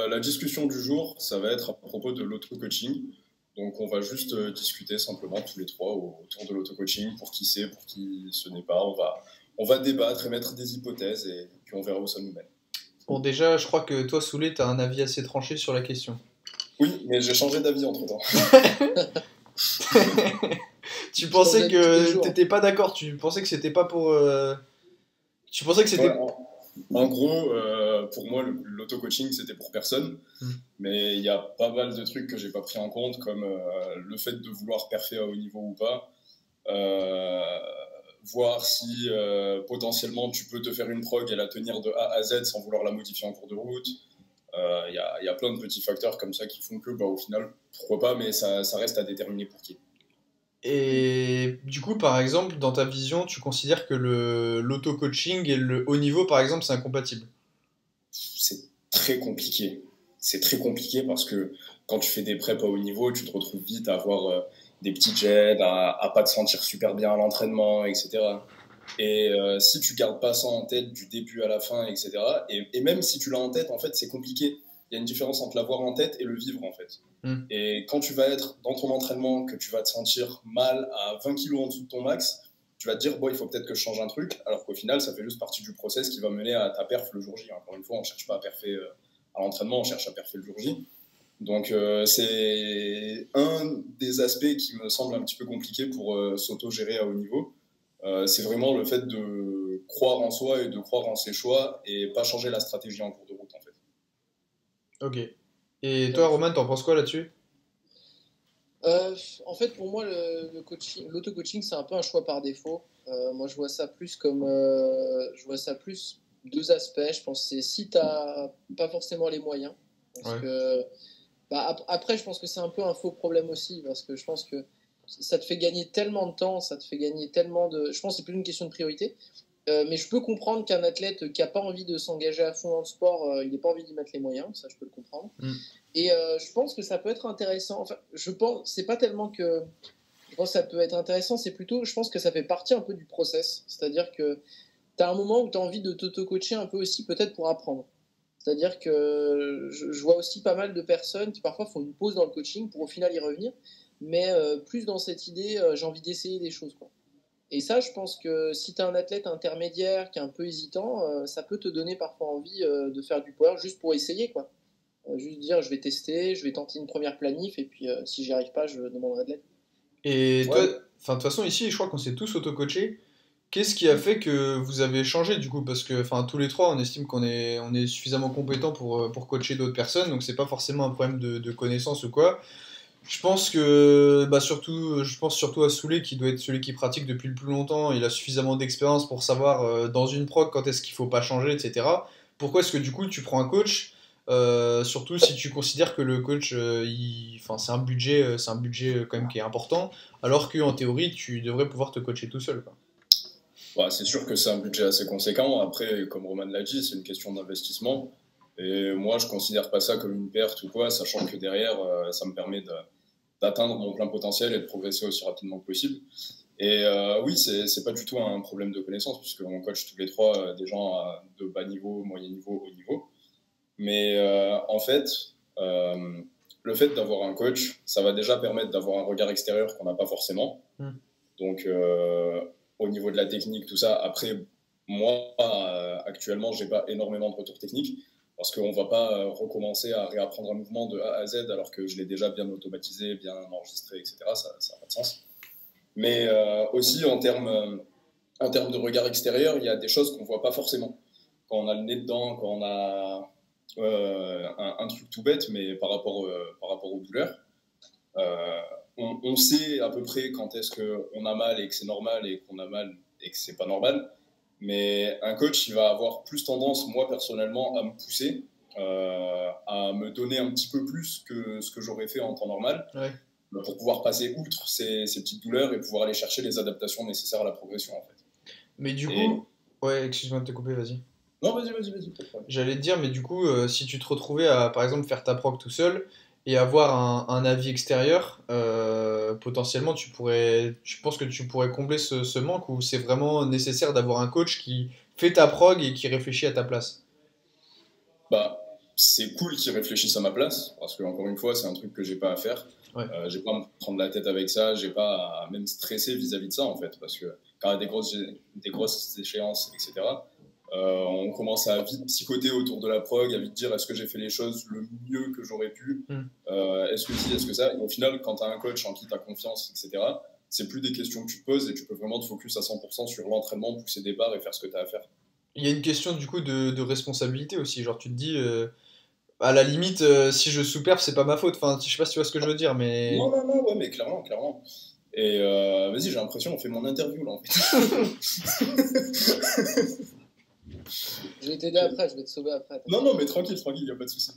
La discussion du jour, ça va être à propos de l'auto-coaching. Donc, on va juste discuter simplement tous les trois autour de l'auto-coaching, pour qui c'est, pour qui ce n'est pas. On va débattre, émettre des hypothèses et puis on verra où ça nous mène. Bon, déjà, je crois que toi, Soulé, t'as un avis assez tranché sur la question. Oui, mais j'ai changé d'avis entre-temps. Tu Je pensais t'emmène tous les que jours. t'étais pas d'accord, tu pensais que c'était pas pour. Tu pensais que Ouais, c'était. en gros, pour moi, l'auto-coaching, c'était pour personne. Hmm. Mais il y a pas mal de trucs que j'ai pas pris en compte, comme le fait de vouloir perfer à haut niveau ou pas. Euh, Voir si potentiellement tu peux te faire une prog et la tenir de A à Z sans vouloir la modifier en cours de route. Il y a plein de petits facteurs comme ça qui font que, au final, pourquoi pas, mais ça reste à déterminer pour qui. Et du coup, par exemple, dans ta vision, tu considères que l'auto-coaching et le haut niveau, par exemple, c'est incompatible. C'est très compliqué. C'est très compliqué parce que quand tu fais des preps à haut niveau, tu te retrouves vite à avoir des petits jets, à pas te sentir super bien à l'entraînement, etc. Et si tu gardes pas ça en tête du début à la fin, etc. Et même si tu l'as en tête, en fait, c'est compliqué. Il y a une différence entre l'avoir en tête et le vivre, en fait. Hmm. Et quand tu vas être dans ton entraînement, que tu vas te sentir mal à 20 kilos en dessous de ton max, tu vas te dire, bon, il faut peut-être que je change un truc, alors qu'au final, ça fait juste partie du process qui va mener à ta perf le jour J. Encore une fois, on ne cherche pas à perfer à l'entraînement, on cherche à perfer le jour J. Donc, c'est un des aspects qui me semble un petit peu compliqué pour s'auto-gérer à haut niveau. C'est vraiment le fait de croire en soi et de croire en ses choix et pas changer la stratégie en cours de route, en fait. Ok. Et toi, Donc, Roman, t'en penses quoi là-dessus? en fait, pour moi, l'auto-coaching, c'est un peu un choix par défaut. Moi, je vois ça plus deux aspects. Je pense que c'est si tu n'as pas forcément les moyens. Parce Ouais. que, après, je pense que c'est un peu un faux problème aussi. Parce que je pense que ça te fait gagner tellement de temps, ça te fait gagner tellement de. Je pense que c'est plus une question de priorité. Mais je peux comprendre qu'un athlète qui n'a pas envie de s'engager à fond dans le sport, il n'ait pas envie d'y mettre les moyens. Ça, je peux le comprendre. Hmm. Et je pense que ça peut être intéressant. Enfin, je pense, c'est pas tellement que je pense que ça peut être intéressant, c'est plutôt, je pense que ça fait partie un peu du process. C'est-à-dire que tu as un moment où tu as envie de t'auto-coacher un peu aussi, peut-être pour apprendre. C'est-à-dire que je vois aussi pas mal de personnes qui parfois font une pause dans le coaching pour au final y revenir, mais plus dans cette idée, j'ai envie d'essayer des choses, quoi. Et ça, je pense que si tu es un athlète intermédiaire qui est un peu hésitant, ça peut te donner parfois envie de faire du power juste pour essayer, quoi. Juste dire, je vais tester, je vais tenter une première planif, et puis si j'y arrive pas, je demanderai de l'aide. Et toi, Ouais, enfin, de toute façon, ici, je crois qu'on s'est tous auto-coachés. Qu'est-ce qui a fait que vous avez changé du coup? Parce que, enfin, tous les trois, on estime qu'on est suffisamment compétent pour coacher d'autres personnes, donc c'est pas forcément un problème de connaissance ou quoi. Je pense que, bah surtout, je pense surtout à Soulé qui doit être celui qui pratique depuis le plus longtemps. Il a suffisamment d'expérience pour savoir dans une prog quand est-ce qu'il faut pas changer, etc. Pourquoi est-ce que du coup tu prends un coach, surtout si tu considères que le coach, enfin, c'est un budget quand même qui est important, alors qu'en théorie tu devrais pouvoir te coacher tout seul, quoi. c'est sûr que c'est un budget assez conséquent. Après, comme Roman l'a dit, c'est une question d'investissement. Et moi, je considère pas ça comme une perte ou quoi, sachant que derrière, ça me permet d'atteindre mon plein potentiel et de progresser aussi rapidement que possible. Et oui, c'est pas du tout un problème de connaissance, puisqu'on coach tous les trois des gens de bas niveau, moyen niveau, haut niveau. Mais en fait, euh, le fait d'avoir un coach, ça va déjà permettre d'avoir un regard extérieur qu'on n'a pas forcément. Hmm. Donc, au niveau de la technique, tout ça, après, moi, actuellement, j'ai pas énormément de retours techniques parce qu'on va pas recommencer à réapprendre un mouvement de A à Z alors que je l'ai déjà bien automatisé, bien enregistré, etc. Ça n'a pas de sens. Mais aussi, en termes de regard extérieur, il y a des choses qu'on voit pas forcément. Quand on a le nez dedans, quand on a un truc tout bête, mais par rapport aux douleurs, euh, on sait à peu près quand est-ce qu'on a mal et que c'est normal et qu'on a mal et que c'est pas normal. Mais un coach, il va avoir plus tendance, moi personnellement, à me pousser, à me donner un petit peu plus que ce que j'aurais fait en temps normal, Ouais. pour pouvoir passer outre ces petites douleurs et pouvoir aller chercher les adaptations nécessaires à la progression, en fait. Mais du Et coup, ouais, excuse-moi de te couper, vas-y. non, vas-y, pas de problème. J'allais te dire, mais du coup, si tu te retrouvais à, par exemple, faire ta prog tout seul et avoir un avis extérieur, potentiellement, tu penses que tu pourrais combler ce manque ou c'est vraiment nécessaire d'avoir un coach qui fait ta prog et qui réfléchit à ta place? Bah, c'est cool qu'ils réfléchissent à ma place, parce que encore une fois, c'est un truc que j'ai pas à faire. Ouais. J'ai pas à me prendre la tête avec ça, j'ai pas à même stresser vis-à-vis de ça en fait, parce que quand il y a des grosses échéances, etc., on commence à vite psychoter autour de la prog, à vite dire est-ce que j'ai fait les choses le mieux que j'aurais pu, est-ce que si, est-ce que ça. Et au final, quand tu as un coach en qui tu as confiance, etc., c'est plus des questions que tu te poses et tu peux vraiment te focus à 100% sur l'entraînement, pousser des barres et faire ce que tu as à faire. Il y a une question du coup de responsabilité aussi. Genre, tu te dis, à la limite, si je sous-perf, c'est pas ma faute. Enfin, je sais pas si tu vois ce que je veux dire, mais. Non, non, non, ouais, mais clairement, clairement. Et vas-y, j'ai l'impression qu'on fait mon interview là en fait. Je vais t'aider après, je vais te sauver après. Non, non, mais tranquille, tranquille, y a pas de souci.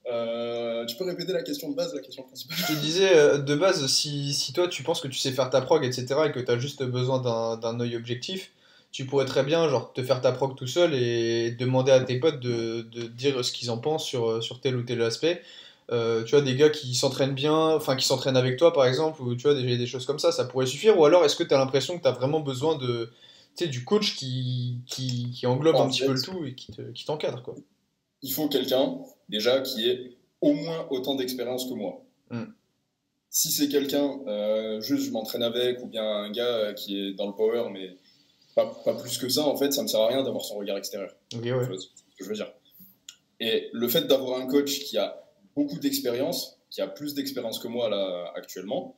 Tu peux répéter la question de base, la question principale? Je te disais, de base, si toi tu penses que tu sais faire ta prog, etc., et que tu as juste besoin d'un œil objectif, tu pourrais très bien genre, te faire ta prog tout seul et demander à tes potes de dire ce qu'ils en pensent sur tel ou tel aspect. Tu vois, des gars qui s'entraînent bien, enfin qui s'entraînent avec toi par exemple, ou tu vois, des choses comme ça pourrait suffire. Ou alors est-ce que tu as l'impression que tu as vraiment besoin tu sais, du coach qui englobe un En petit peu fait, le tout et qui t'encadre, quoi. il faut quelqu'un, déjà, qui ait au moins autant d'expérience que moi. Mm. Si c'est quelqu'un, juste je m'entraîne avec, ou bien un gars qui est dans le power, mais pas plus que ça, en fait, ça me sert à rien d'avoir son regard extérieur. Ok, ouais. C'est ce que je veux dire. Et le fait d'avoir un coach qui a beaucoup d'expérience, qui a plus d'expérience que moi là actuellement,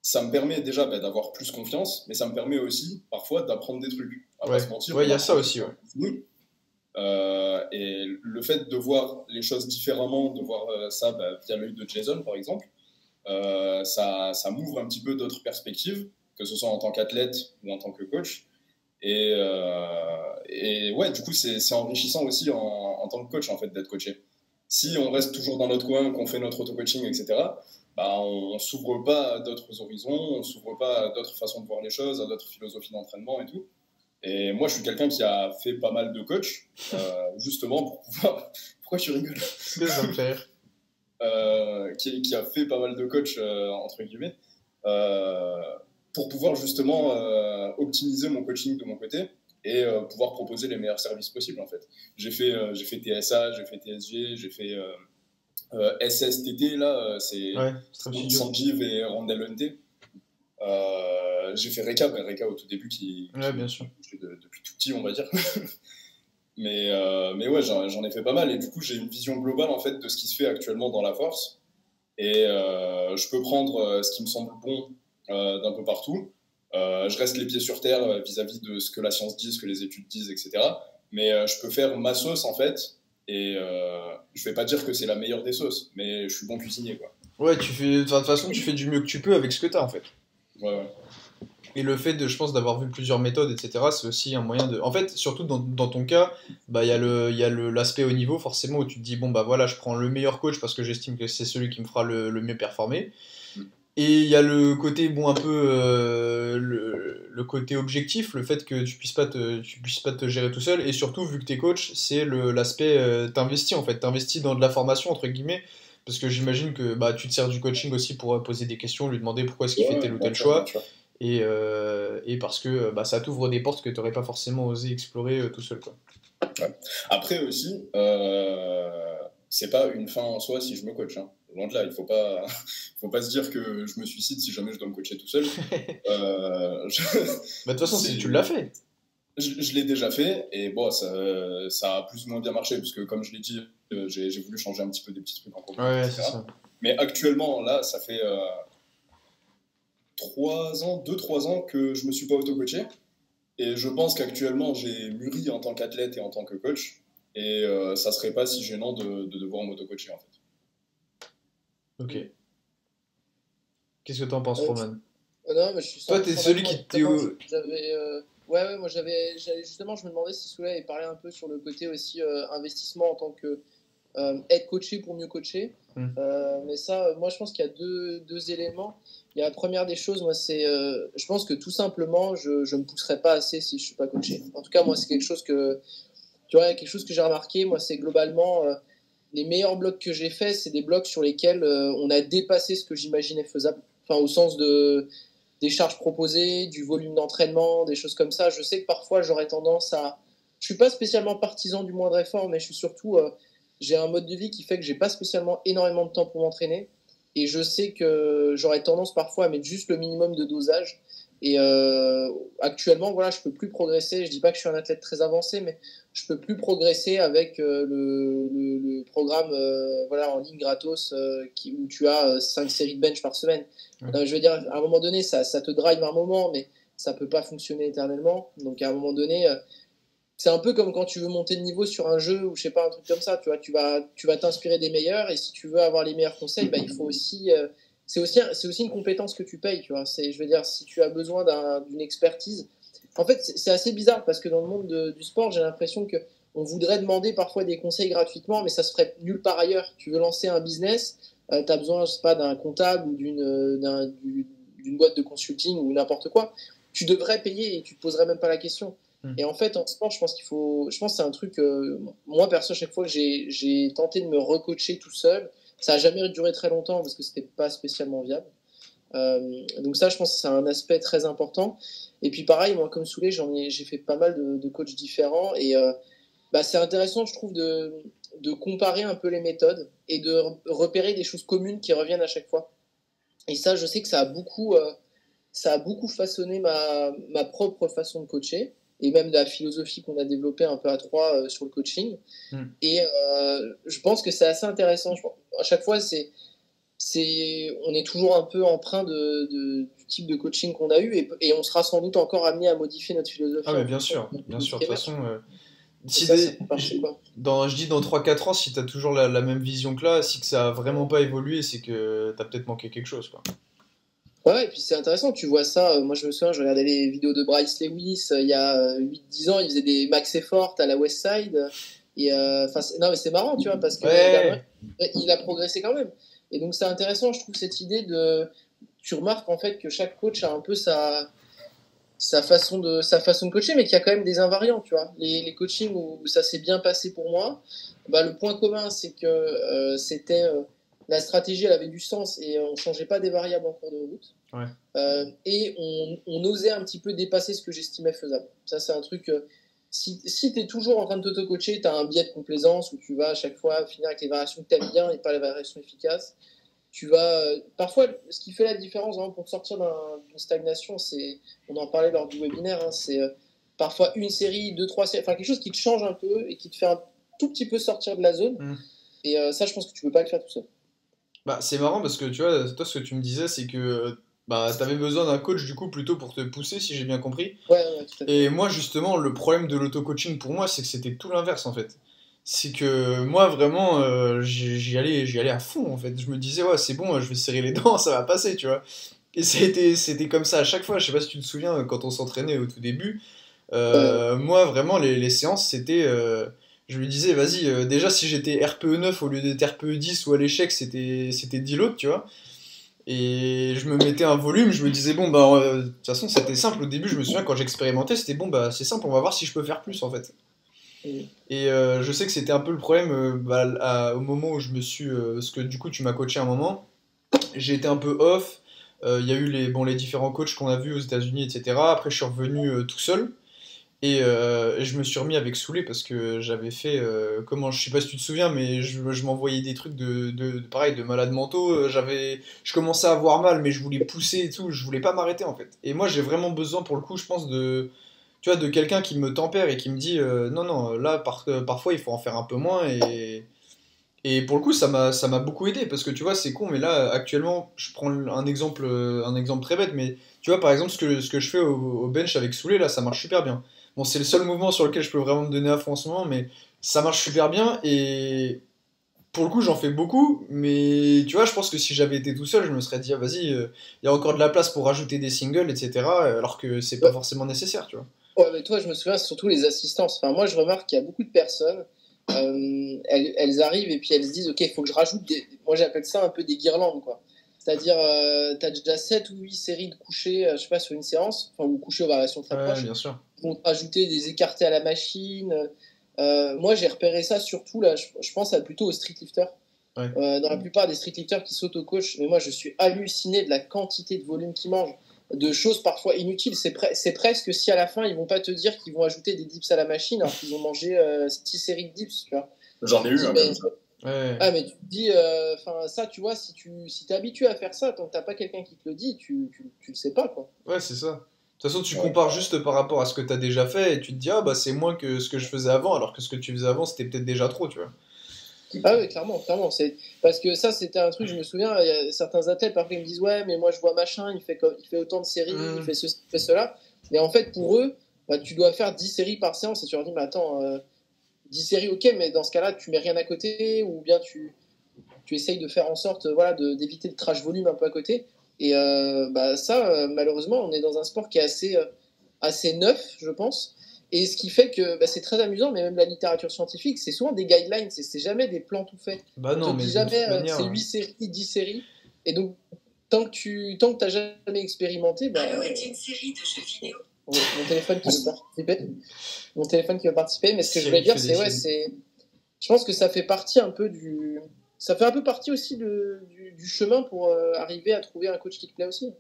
ça me permet déjà d'avoir plus confiance, mais ça me permet aussi parfois d'apprendre des trucs. À pas se mentir, Ouais, il y on a ça apprend aussi, ouais. Oui. Et le fait de voir les choses différemment, de voir ça via l'œil de Jason par exemple, ça m'ouvre un petit peu d'autres perspectives, que ce soit en tant qu'athlète ou en tant que coach. Et ouais, du coup, c'est enrichissant aussi en tant que coach, en fait, d'être coaché. Si on reste toujours dans notre coin, qu'on fait notre auto-coaching, etc., bah, on s'ouvre pas à d'autres horizons, on s'ouvre pas à d'autres façons de voir les choses, à d'autres philosophies d'entraînement et tout. Et moi, je suis quelqu'un qui a fait pas mal de coach, justement pour pouvoir... Pourquoi tu rigoles? Ça me fait rire. Qui a fait pas mal de coach, entre guillemets, euh, pour pouvoir justement optimiser mon coaching de mon côté et pouvoir proposer les meilleurs services possibles, en fait. J'ai fait TSA, j'ai fait TSG, j'ai fait SSTT, là, c'est Ouais, Strap Studio. Sanjeev et Randall Hunté. J'ai fait Reka au tout début, Ouais, bien sûr. depuis tout petit, on va dire. Mais ouais, j'en ai fait pas mal. Et du coup, j'ai une vision globale en fait, de ce qui se fait actuellement dans la force. Et je peux prendre ce qui me semble bon d'un peu partout. Je reste les pieds sur terre vis-à-vis de ce que la science dit, ce que les études disent, etc. Mais je peux faire ma sauce en fait. Et je vais pas dire que c'est la meilleure des sauces, mais je suis bon cuisinier, quoi. Ouais, de toute façon, tu fais du mieux que tu peux avec ce que t'as en fait. Ouais, ouais. Et le fait je pense, d'avoir vu plusieurs méthodes, etc., c'est aussi un moyen de. En fait, surtout dans ton cas, bah, il y a l'aspect haut niveau, forcément, où tu te dis, bon, bah voilà, je prends le meilleur coach parce que j'estime que c'est celui qui me fera le mieux performer. Et il y a le côté, bon, un peu. Le côté objectif, le fait que tu puisses pas te gérer tout seul. Et surtout, vu que t'es coach, c'est l'aspect. T'investis, en fait. T'investis dans de la formation, entre guillemets. Parce que j'imagine que bah, tu te sers du coaching aussi pour poser des questions, lui demander pourquoi est-ce qu'il fait Ouais, tel ou bien tel sûr, bien choix. sûr. Et parce que bah, ça t'ouvre des portes que tu n'aurais pas forcément osé explorer tout seul, quoi. Ouais. Après aussi, c'est pas une fin en soi si je me coach. Hein. Loin de là, il faut pas se dire que je me suicide si jamais je dois me coacher tout seul. Bah, de toute façon, si tu l'as fait. Je l'ai déjà fait et bon, ça a plus ou moins bien marché parce que comme je l'ai dit, j'ai voulu changer un petit peu des petits trucs en commun, Ouais, c'est etc. ça. Mais actuellement, là, ça fait 2-3 ans que je me suis pas auto-coaché. Et je pense qu'actuellement, j'ai mûri en tant qu'athlète et en tant que coach. Et ça serait pas si gênant de devoir m'auto-coacher, en fait. Ok. Qu'est-ce que t'en penses, Roman? Non, mais je suis Toi, t'es 100% celui d'accord. qui t'es Justement, au. ouais, moi justement, je me demandais si Souley avait parlé un peu sur le côté aussi investissement en tant que être coaché pour mieux coacher. Mais ça, moi, je pense qu'il y a deux éléments. Il y a la première des choses, moi, c'est, je pense que tout simplement, je me pousserai pas assez si je suis pas coaché. En tout cas, moi, c'est quelque chose que, tu vois, quelque chose que j'ai remarqué. Moi, c'est globalement les meilleurs blocs que j'ai faits, c'est des blocs sur lesquels on a dépassé ce que j'imaginais faisable. Enfin, au sens des charges proposées, du volume d'entraînement, des choses comme ça. Je sais que parfois, j'aurais tendance à. Je suis pas spécialement partisan du moindre effort, mais je suis surtout. j'ai un mode de vie qui fait que j'ai pas spécialement énormément de temps pour m'entraîner. Et je sais que j'aurais tendance parfois à mettre juste le minimum de dosage. Et actuellement, voilà, je peux plus progresser. Je dis pas que je suis un athlète très avancé, mais je peux plus progresser avec le programme voilà, en ligne gratos où tu as 5 séries de bench par semaine. Je veux dire, à un moment donné, ça te drive un moment, mais ça peut pas fonctionner éternellement. Donc à un moment donné, c'est un peu comme quand tu veux monter de niveau sur un jeu ou je sais pas, un truc comme ça. Tu vois, tu vas t'inspirer des meilleurs et si tu veux avoir les meilleurs conseils, bah, il faut aussi. C'est aussi une compétence que tu payes, tu vois. Je veux dire, si tu as besoin d'une expertise. En fait, c'est assez bizarre parce que dans le monde du sport, j'ai l'impression que on voudrait demander parfois des conseils gratuitement, mais ça se ferait nulle part ailleurs. Tu veux lancer un business, tu as besoin, je sais pas, d'un comptable ou d'une boîte de consulting ou n'importe quoi. Tu devrais payer et tu te poserais même pas la question. Et en fait, en sport, je pense que c'est un truc, moi perso, à chaque fois que j'ai tenté de me recoacher tout seul, ça n'a jamais duré très longtemps parce que c'était pas spécialement viable. Donc ça, je pense que c'est un aspect très important. Et puis pareil, moi, comme Soulé, j'ai fait pas mal de coachs différents et bah, c'est intéressant, je trouve, de comparer un peu les méthodes et de repérer des choses communes qui reviennent à chaque fois. Et ça, je sais que ça a beaucoup façonné ma propre façon de coacher et même la philosophie qu'on a développée un peu à trois sur le coaching. Et je pense que c'est assez intéressant. À chaque fois, on est toujours un peu empreint du type de coaching qu'on a eu et on sera sans doute encore amené à modifier notre philosophie. Ah, mais bien sûr, bien sûr. De toute façon, je dis dans 3-4 ans, si tu as toujours la même vision que là, si que ça a vraiment pas évolué, c'est que tu as peut-être manqué quelque chose, quoi. Ouais, et puis c'est intéressant, tu vois ça. Moi, je me souviens, je regardais les vidéos de Bryce Lewis il y a 8-10 ans, il faisait des max effort à la Westside. Et non, mais c'est marrant, tu vois, parce que il a progressé quand même. Et donc, c'est intéressant, je trouve, cette idée de. Tu remarques en fait que chaque coach a un peu sa façon de coacher, mais qu'il y a quand même des invariants, tu vois. Les coachings où ça s'est bien passé pour moi, bah, le point commun, c'est que c'était. La stratégie, elle avait du sens et on changeait pas des variables en cours de route. Ouais. Et on osait un petit peu dépasser ce que j'estimais faisable. Ça, c'est un truc. Si tu es toujours en train de t'auto-coacher, tu as un biais de complaisance où tu vas à chaque fois finir avec les variations que tu aimes bien et pas les variations efficaces. Parfois, ce qui fait la différence vraiment, pour sortir d'une stagnation, on en parlait lors du webinaire, hein, c'est parfois une série, deux, trois séries, enfin quelque chose qui te change un peu et qui te fait un tout petit peu sortir de la zone. Et ça, je pense que tu peux pas le faire tout seul. Bah, c'est marrant parce que tu vois, toi, ce que tu me disais, c'est que bah, tu avais besoin d'un coach du coup plutôt pour te pousser, si j'ai bien compris. Ouais, tout à fait. Et moi, justement, le problème de l'auto-coaching pour moi, c'est que c'était tout l'inverse en fait. C'est que moi, vraiment, j'y allais à fond en fait. Je me disais, ouais, c'est bon, je vais serrer les dents, ça va passer, tu vois. Et c'était comme ça à chaque fois. Je sais pas si tu te souviens quand on s'entraînait au tout début. Moi, vraiment, les séances, c'était. Je me disais, vas-y, déjà, si j'étais RPE 9 au lieu d'être RPE 10 ou à l'échec, c'était 10 l'autre, tu vois. Et je me mettais un volume, je me disais, bon, bah, de toute façon, c'était simple. Au début, je me souviens, quand j'expérimentais, c'était bon, bah, c'est simple, on va voir si je peux faire plus, en fait. Et je sais que c'était un peu le problème au moment où je me suis. Parce que du coup, tu m'as coaché un moment, j'ai été un peu off. Il y a eu les différents coachs qu'on a vus aux États-Unis, etc. Après, je suis revenu tout seul. Et je me suis remis avec Soulé parce que j'avais fait. Je sais pas si tu te souviens, mais je m'envoyais des trucs pareil, de malades mentaux. Je commençais à avoir mal, mais je voulais pousser et tout. Je voulais pas m'arrêter en fait. Et moi, j'ai vraiment besoin, pour le coup, je pense, tu vois, de quelqu'un qui me tempère et qui me dit non, non, là, parfois, il faut en faire un peu moins. Et pour le coup, ça m'a beaucoup aidé parce que tu vois, c'est con, mais là, actuellement, je prends un exemple très bête, mais tu vois, par exemple, ce que je fais au bench avec Soulé, là, ça marche super bien. Bon, c'est le seul mouvement sur lequel je peux vraiment me donner à fond en ce moment, mais ça marche super bien et pour le coup, j'en fais beaucoup, mais tu vois, je pense que si j'avais été tout seul, je me serais dit, ah, vas-y, il y a encore de la place pour rajouter des singles, etc., alors que c'est pas forcément nécessaire, tu vois. Ouais, mais toi, je me souviens, c'est surtout les assistances. Enfin, moi, je remarque qu'il y a beaucoup de personnes, elles arrivent et puis elles se disent, OK, il faut que je rajoute moi, j'appelle ça un peu des guirlandes, quoi. C'est-à-dire, tu as déjà 7 ou 8 séries de couchers, je sais pas, sur une séance, enfin, ou couchers aux variations très proches. Bien sûr. Ils vont te rajouter des écartés à la machine. Moi, j'ai repéré ça surtout, là, je pense plutôt aux street lifters. Ouais. Dans la plupart des street lifters qui s'auto-coachent, mais moi, je suis halluciné de la quantité de volume qu'ils mangent, de choses parfois inutiles. C'est presque si à la fin, ils vont pas te dire qu'ils vont ajouter des dips à la machine alors qu'ils ont mangé 6 séries de dips, tu vois. J'en ai Tu te eu dis, un mais, comme ça. Ouais, ah, mais tu te dis, ça, tu vois, si t'es habitué à faire ça, tant que t'as pas quelqu'un qui te le dit, tu le sais pas, quoi. ouais, c'est ça. De toute façon, tu Ouais. compares juste par rapport à ce que tu as déjà fait et tu te dis, ah bah c'est moins que ce que je faisais avant, alors que ce que tu faisais avant, c'était peut-être déjà trop, tu vois. Ah oui, clairement, clairement. Parce que ça, c'était un truc, je me souviens, il y a certains athlètes, parfois, ils me disent, ouais, mais moi, je vois machin, il fait autant de séries, il Hmm. fait ceci, il fait cela. Et en fait, pour eux, bah, tu dois faire 10 séries par séance et tu leur dis, mais attends, 10 séries, ok, mais dans ce cas-là, tu mets rien à côté, ou bien tu essayes de faire en sorte voilà, d'éviter le trash volume un peu à côté. Et bah, ça, malheureusement, on est dans un sport qui est assez neuf, je pense. Et ce qui fait que bah, c'est très amusant, mais même la littérature scientifique, c'est souvent des guidelines, c'est jamais des plans tout faits. Bah On te non, mais dit de toute jamais manière. c'est 8 séries, 10 séries. Et donc, tant que tu n'as jamais expérimenté, bah, Alors est une série de jeux vidéo. mon téléphone qui veut participer. Mon téléphone qui veut participer. Mais ce que je Siri voulais dire, fait des c'est siennes. je pense que ça fait partie un peu du. Ça fait un peu partie aussi du chemin pour arriver à trouver un coach qui te plaît aussi.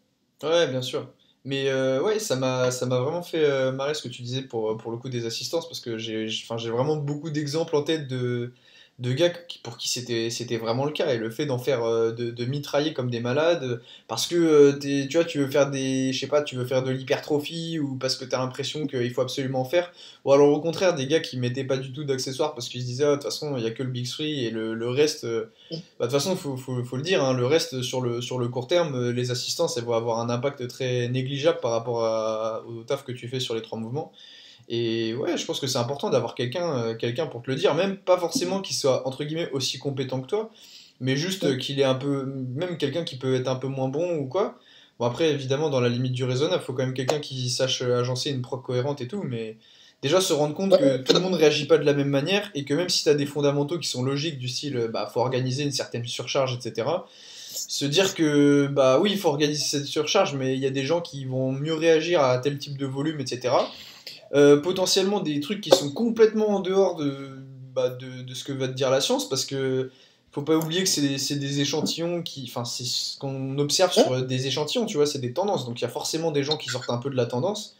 Ouais, bien sûr. Mais ouais, ça m'a vraiment fait marrer ce que tu disais pour le coup des assistances, parce que enfin, j'ai vraiment beaucoup d'exemples en tête de gars pour qui c'était vraiment le cas. Et le fait d'en faire, de mitrailler comme des malades, parce que tu vois, tu veux faire je sais pas, tu veux faire de l'hypertrophie, ou parce que tu as l'impression qu'il faut absolument en faire. Ou alors au contraire, des gars qui mettaient pas du tout d'accessoires parce qu'ils se disaient, ah, de toute façon, il y a que le Big Three et le reste. Bah, de toute façon, faut le dire, hein, le reste sur le court terme, les assistances, elles vont avoir un impact très négligeable par rapport au taf que tu fais sur les trois mouvements. Et ouais, je pense que c'est important d'avoir quelqu'un pour te le dire, même pas forcément qu'il soit entre guillemets aussi compétent que toi, mais juste qu'il ait un peu, même quelqu'un qui peut être un peu moins bon ou quoi. Bon, après, évidemment, dans la limite du raisonnable, faut quand même quelqu'un qui sache agencer une prog cohérente et tout, mais déjà se rendre compte que tout le monde réagit pas de la même manière et que même si tu as des fondamentaux qui sont logiques du style bah faut organiser une certaine surcharge, etc., se dire que bah oui il faut organiser cette surcharge, mais il y a des gens qui vont mieux réagir à tel type de volume, etc., potentiellement des trucs qui sont complètement en dehors de ce que va te dire la science, parce que faut pas oublier que c'est des échantillons enfin c'est ce qu'on observe sur des échantillons, tu vois, c'est des tendances, donc il y a forcément des gens qui sortent un peu de la tendance,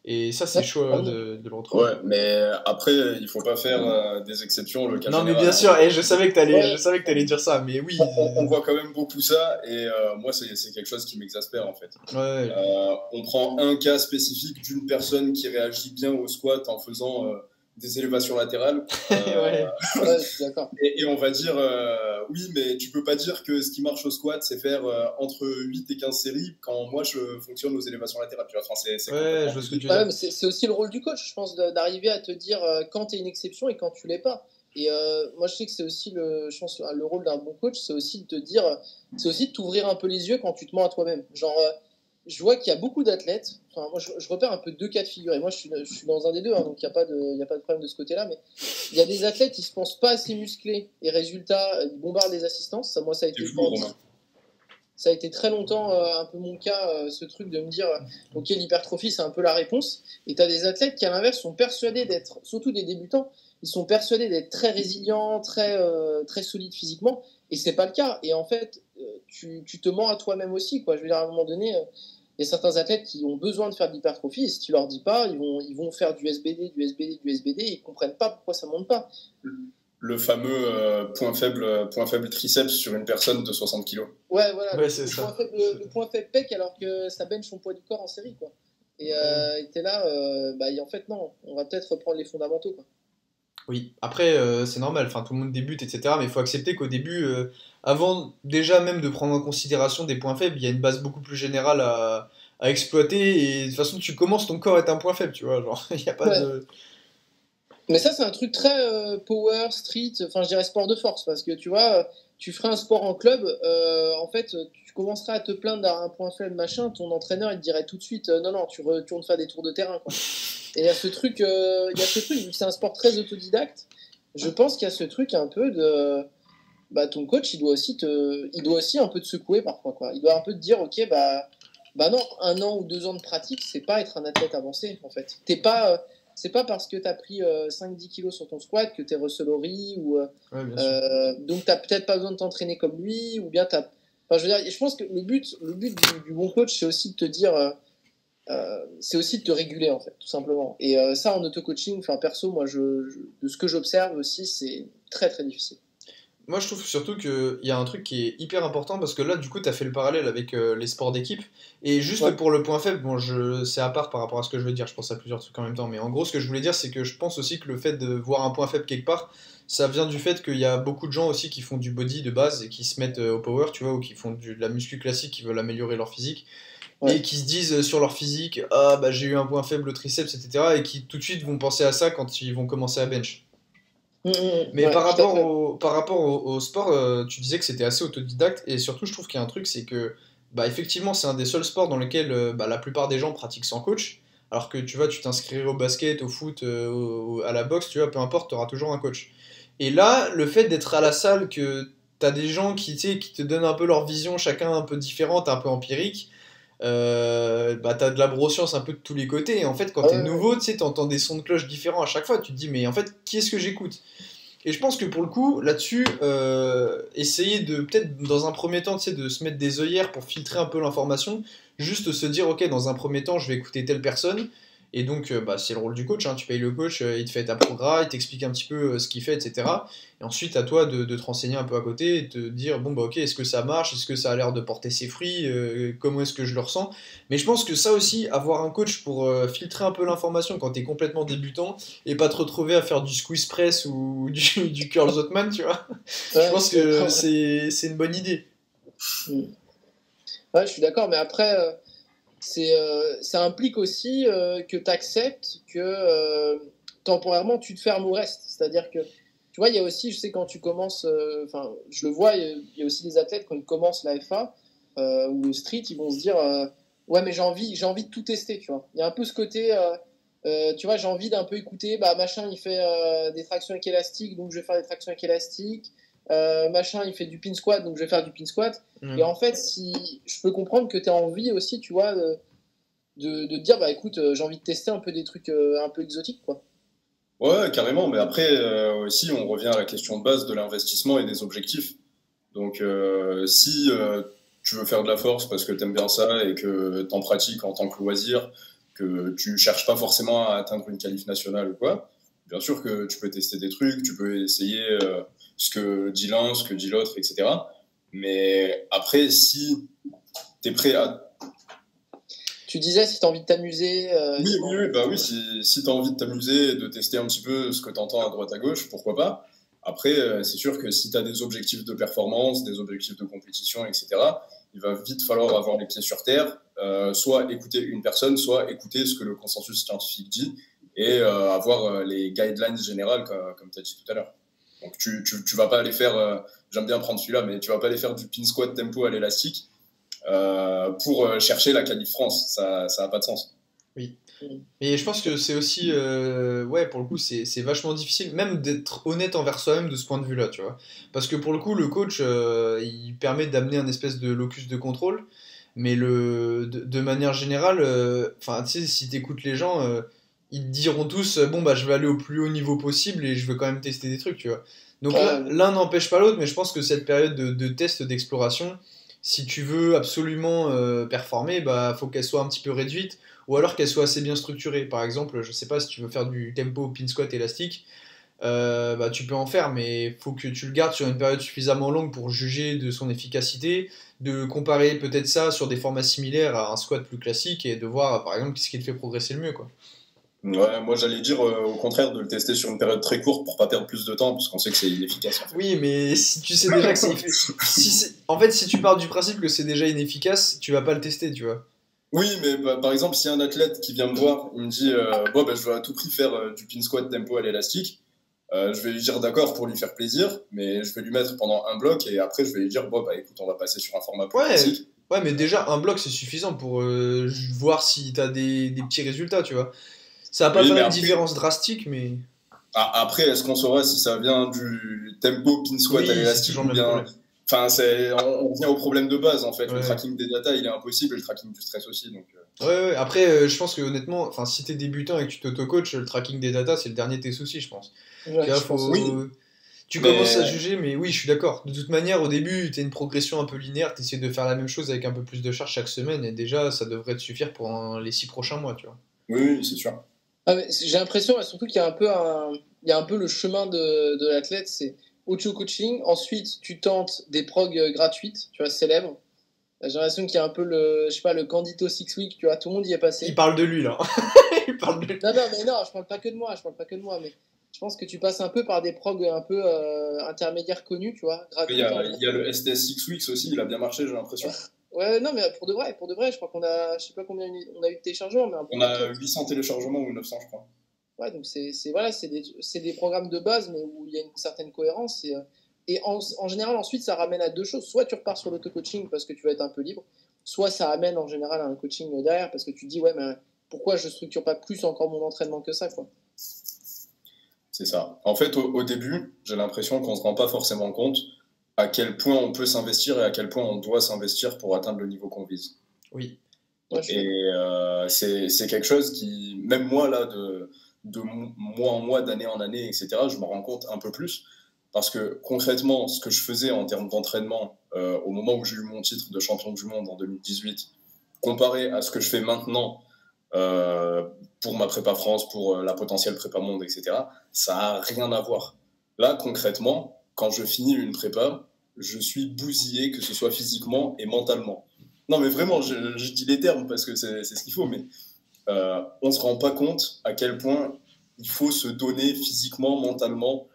et ça c'est chaud de le retrouver. Ouais, mais après, il faut pas faire des exceptions, le cas Non mais général, bien hein. sûr, et je Ouais, savais que t'allais dire ça, mais oui. On voit quand même beaucoup ça, et moi, c'est quelque chose qui m'exaspère en fait. Ouais, On prend un cas spécifique d'une personne qui réagit bien au squat en faisant des élévations latérales. ouais. ouais, je suis d'accord. Et on va dire, oui, mais tu peux pas dire que ce qui marche au squat, c'est faire entre 8 et 15 séries quand moi je fonctionne aux élévations latérales. Tu vois, enfin, c'est Ouais, je complètement vois ce que tu veux Ouais, dire. mais c'est aussi le rôle du coach, je pense, d'arriver à te dire quand tu es une exception et quand tu l'es pas. Et moi, je sais que c'est aussi je pense, le rôle d'un bon coach, c'est aussi de te dire, c'est aussi de t'ouvrir un peu les yeux quand tu te mens à toi-même. Genre, je vois qu'il y a beaucoup d'athlètes. Enfin, moi, je repère un peu deux cas de figure. Et moi, je suis dans un des deux, hein, donc il y a pas de problème de ce côté-là. Mais il y a des athlètes, ils se pensent pas assez musclés. Et résultat, ils bombardent les assistances. Ça, moi, ça a C'est été flou, Romain. ça a été très longtemps un peu mon cas, ce truc de me dire, ok, l'hypertrophie, c'est un peu la réponse. Et tu as des athlètes qui, à l'inverse, sont persuadés d'être, surtout des débutants, ils sont persuadés d'être très résilients, très solides physiquement. Et c'est pas le cas. Et en fait, tu te mens à toi-même aussi, quoi. Je veux dire, à un moment donné, il y a certains athlètes qui ont besoin de faire de l'hypertrophie. Et si tu leur dis pas, ils vont faire du SBD, du SBD, du SBD. Et ils comprennent pas pourquoi ça monte pas. Le fameux point faible triceps sur une personne de 60 kilos. Ouais, voilà, Ouais, c'est ça. le point faible pec alors que ça bench son poids du corps en série, quoi. Et t'es là, bah, et en fait, non, on va peut-être reprendre les fondamentaux, quoi. Oui, après, c'est normal, enfin, tout le monde débute, etc. Mais il faut accepter qu'au début, avant déjà même de prendre en considération des points faibles, il y a une base beaucoup plus générale à exploiter. Et de toute façon, tu commences, ton corps est un point faible, tu vois. Genre, il n'y a pas Ouais. de. Mais ça, c'est un truc très power, street, enfin, je dirais sport de force, parce que tu vois, tu ferais un sport en club, en fait, tu commencerais à te plaindre d'avoir un point faible, machin, ton entraîneur, il te dirait tout de suite, non, non, tu retournes faire des tours de terrain, quoi. Et il y a ce truc, vu que c'est un sport très autodidacte, je pense qu'il y a ce truc un peu de, bah, ton coach, il doit aussi un peu te secouer parfois, quoi. Il doit un peu te dire, ok, bah non, 1 an ou 2 ans de pratique, c'est pas être un athlète avancé, en fait. C'est pas parce que tu as pris 5-10 kilos sur ton squat que tu es Russell Horry, ou Ouais, bien sûr. donc tu peut-être pas besoin de t'entraîner comme lui, ou bien t'as. Enfin, je veux dire, je pense que le but du bon coach, c'est aussi de te dire, c'est aussi de te réguler, en fait, tout simplement. Et ça, en auto-coaching, enfin, perso, moi, de ce que j'observe aussi, très très difficile. Moi, je trouve surtout qu'il y a un truc qui est hyper important parce que là, du coup, tu as fait le parallèle avec les sports d'équipe. Et juste Ouais. pour le point faible, bon, c'est à part par rapport à ce que je veux dire, je pense à plusieurs trucs en même temps. Mais en gros, ce que je voulais dire, c'est que je pense aussi que le fait de voir un point faible quelque part, ça vient du fait qu'il y a beaucoup de gens aussi qui font du body de base et qui se mettent au power, tu vois, ou qui font de la muscu classique, qui veulent améliorer leur physique. Et Ouais. qui se disent sur leur physique, ah bah j'ai eu un point faible au triceps, etc. Et qui tout de suite vont penser à ça quand ils vont commencer à bench. Mais Ouais, tout à fait. par rapport au sport, tu disais que c'était assez autodidacte, et surtout, je trouve qu'il y a un truc, c'est que, bah, effectivement, c'est un des seuls sports dans lesquels bah, la plupart des gens pratiquent sans coach, alors que tu vois, tu t'inscrirais au basket, au foot, à la boxe, tu vois, peu importe, tu auras toujours un coach. Et là, le fait d'être à la salle, que t'as des gens qui, tu sais, qui te donnent un peu leur vision, chacun un peu différente, un peu empirique, bah, t'as de la broscience un peu de tous les côtés, et en fait, quand Ah t'es ouais, ouais. nouveau, tu sais, t'entends des sons de cloche différents à chaque fois, tu te dis, mais en fait, qui est-ce que j'écoute? Et je pense que pour le coup, là-dessus, essayer de, peut-être dans un premier temps, tu sais, de se mettre des œillères pour filtrer un peu l'information, juste se dire, ok, dans un premier temps, je vais écouter telle personne, et donc, bah, c'est le rôle du coach, hein, tu payes le coach, il te fait ta progra, il t'explique un petit peu ce qu'il fait, etc. Et ensuite, à toi de te renseigner un peu à côté, et te dire, bon, bah, ok, est-ce que ça marche, est-ce que ça a l'air de porter ses fruits, comment est-ce que je le ressens. Mais je pense que ça aussi, avoir un coach pour filtrer un peu l'information quand t'es complètement débutant, et pas te retrouver à faire du squeeze press ou du curl Zotman, tu vois. Je Ouais, je pense suis que d'accord. c'est une bonne idée. Mm. Ouais, je suis d'accord, mais après, ça implique aussi que tu acceptes que temporairement tu te fermes au reste. C'est-à-dire que, tu vois, il y a aussi, je sais, quand tu commences, enfin, je le vois, il y a aussi des athlètes, quand ils commencent la FA ou le street, ils vont se dire ouais, mais j'ai envie de tout tester, tu vois. Il y a un peu ce côté, tu vois, j'ai envie d'un peu écouter, bah, machin, il fait des tractions avec élastique, donc je vais faire des tractions avec élastique. Machin, il fait du pin squat, donc je vais faire du pin squat. Et Mm. en fait, si je peux comprendre que tu as envie aussi, tu vois, de te dire, bah écoute, j'ai envie de tester un peu des trucs un peu exotiques, quoi. Ouais, carrément. Mais après, aussi, on revient à la question de base de l'investissement et des objectifs. Donc, si tu veux faire de la force parce que tu aimes bien ça et que tu en pratiques en tant que loisir, que tu cherches pas forcément à atteindre une qualif nationale ou quoi, bien sûr que tu peux tester des trucs, tu peux essayer ce que dit l'un, ce que dit l'autre, etc. Mais après, si tu es prêt à... Tu disais, si tu as envie de t'amuser, Oui, oui, oui, bah oui, si tu as envie de t'amuser et de tester un petit peu ce que tu entends à droite à gauche, pourquoi pas. Après, c'est sûr que si tu as des objectifs de performance, des objectifs de compétition, etc., il va vite falloir avoir les pieds sur terre, soit écouter une personne, soit écouter ce que le consensus scientifique dit et avoir les guidelines générales, comme tu as dit tout à l'heure. Donc, tu vas pas aller faire, j'aime bien prendre celui-là, mais tu vas pas aller faire du pin squat tempo à l'élastique pour chercher la qualif France. Ça n'a pas de sens. Oui. Mm. Et je pense que c'est aussi, ouais, pour le coup, c'est vachement difficile, même d'être honnête envers soi-même de ce point de vue-là, tu vois. Parce que pour le coup, le coach, il permet d'amener un espèce de locus de contrôle, mais de manière générale, enfin, tu sais, si t'écoutes les gens, ils te diront tous, bon, bah, je vais aller au plus haut niveau possible et je veux quand même tester des trucs, tu vois. Donc là, Ouais, l'un n'empêche pas l'autre, mais je pense que cette période de test, d'exploration, si tu veux absolument performer, bah, faut qu'elle soit un petit peu réduite ou alors qu'elle soit assez bien structurée. Par exemple, je sais pas si tu veux faire du tempo pin squat élastique, bah, tu peux en faire, mais faut que tu le gardes sur une période suffisamment longue pour juger de son efficacité, de comparer peut-être ça sur des formats similaires à un squat plus classique et de voir par exemple ce qui te fait progresser le mieux, quoi. Ouais, moi j'allais dire au contraire de le tester sur une période très courte pour pas perdre plus de temps parce qu'on sait que c'est inefficace en fait. Oui, mais si tu sais déjà que en fait, si tu pars du principe que c'est déjà inefficace, tu vas pas le tester, tu vois. Oui, mais bah, par exemple, si un athlète qui vient me voir, il me dit bon, bah, je veux à tout prix faire du pin squat tempo à l'élastique, je vais lui dire d'accord pour lui faire plaisir, mais je vais lui mettre pendant un bloc et après je vais lui dire bon, bah écoute, on va passer sur un format plus Ouais, classique. ouais, mais déjà un bloc c'est suffisant pour voir si t'as des petits résultats, tu vois. Ça va pas Oui, faire mais une après, différence drastique, mais après est-ce qu'on saura si ça vient du tempo pin squat à oui, c'est l'élastique toujours le ou même bien. problème. Enfin, on revient au problème de base en fait. Le Ouais. tracking des data il est impossible et le tracking du stress aussi. Donc, Ouais, ouais. Après, je pense que honnêtement, enfin, si t'es débutant et que tu t'auto-coaches, le tracking des datas, c'est le dernier de tes soucis, je pense. Tu ouais, vois, je pense aussi. oui, faut. Tu commences à mais juger, mais oui, je suis d'accord. De toute manière, au début, t'as une progression un peu linéaire, t'essaies de faire la même chose avec un peu plus de charge chaque semaine, et déjà, ça devrait te suffire pour les 6 prochains mois, tu vois. oui, oui, c'est sûr. Ah, mais j'ai l'impression, surtout qu'il y a un peu un. il y a un peu le chemin de l'athlète, c'est auto-coaching. Ensuite, tu tentes des progs gratuites, tu vois, célèbres. J'ai l'impression qu'il y a un peu je sais pas, le Candito Six Week, tu vois, tout le monde y est passé. Il parle de lui là. Il parle de lui. Non, mais non, je parle pas que de moi, mais je pense que tu passes un peu par des progs un peu intermédiaires connus, tu vois, Il gratuits. y a le STS Six Weeks aussi, il a bien marché, j'ai l'impression. Ouais, non, mais pour de vrai, je crois qu'on a, je sais pas combien on a eu de téléchargements, mais On a 800 téléchargements ou 900, je crois. ouais, donc voilà, c'est des programmes de base, mais où il y a une certaine cohérence. Et en général, ensuite, ça ramène à deux choses. Soit tu repars sur l'auto-coaching parce que tu vas être un peu libre, soit ça amène en général à un coaching derrière parce que tu te dis, ouais, mais pourquoi je structure pas plus encore mon entraînement que ça, quoi. C'est ça. En fait, au début, j'ai l'impression qu'on ne se rend pas forcément compte à quel point on peut s'investir et à quel point on doit s'investir pour atteindre le niveau qu'on vise. Oui. Ouais, Et c'est quelque chose qui, même moi, là, de mois en mois, d'année en année, etc., je m'en rends compte un peu plus. Parce que concrètement, ce que je faisais en termes d'entraînement au moment où j'ai eu mon titre de champion du monde en 2018, comparé à ce que je fais maintenant pour ma prépa France, pour la potentielle prépa monde, etc., ça n'a rien à voir. Là, concrètement, quand je finis une prépa, je suis bousillé, que ce soit physiquement et mentalement. Non, mais vraiment, je dis les termes parce que c'est ce qu'il faut, mais on ne se rend pas compte à quel point il faut se donner physiquement, mentalement,